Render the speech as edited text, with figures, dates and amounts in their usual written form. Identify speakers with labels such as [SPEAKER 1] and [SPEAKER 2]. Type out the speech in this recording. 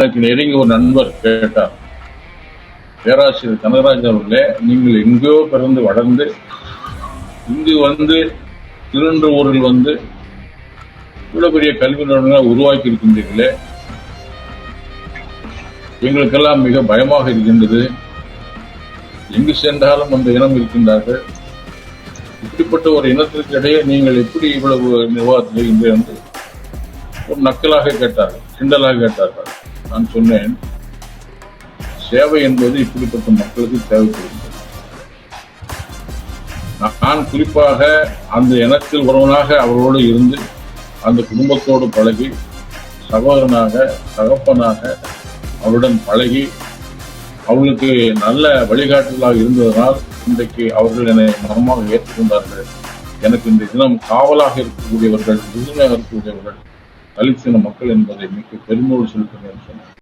[SPEAKER 1] எனக்கு நெருங்கி ஒரு நண்பர் கேட்டார், பேராசிரியர் கனகராஜ் அவர்களே, நீங்கள் எங்கேயோ பிறந்து வளர்ந்து இங்கு வந்து திருவொற்றியூரில் வந்து இவ்வளவு பெரிய கல்வி நிறுவனங்களை உருவாக்கி இருக்கின்றீர்களே, எங்களுக்கெல்லாம் மிக பயமாக இருக்கின்றது. எங்கு சென்றாலும் அந்த இனம் இருக்கின்றார்கள். இப்படிப்பட்ட ஒரு இனத்திற்கு இடையே நீங்கள் எப்படி இவ்வளவு நிர்வாகத்தில் செய்கின்றீர்கள் என்று ஒரு நக்கலாக கேட்டார்கள், கிண்டலாக கேட்டார்கள். நான் சொன்னேன், சேவை என்பது இப்படிப்பட்ட மக்களுக்கு தேவைப்படுகிறது. நான் குறிப்பாக அந்த இனத்தில் ஒருவனாக அவர்களோடு இருந்து அந்த குடும்பத்தோடு பழகி சகோதரனாக தகப்பனாக அவருடன் பழகி அவர்களுக்கு நல்ல வழிகாட்டுதலாக இருந்ததனால் இன்றைக்கு அவர்கள் என்னை மனமாக ஏற்றுக்கொண்டார்கள். எனக்கு இந்த தினம் காவலாக இருக்கக்கூடியவர்கள், உறுதுணையாக இருக்கக்கூடியவர்கள் தலித் இன மக்கள் என்பதை மிக பெருமையோடு செலுத்துகிறேன் சொன்னார்.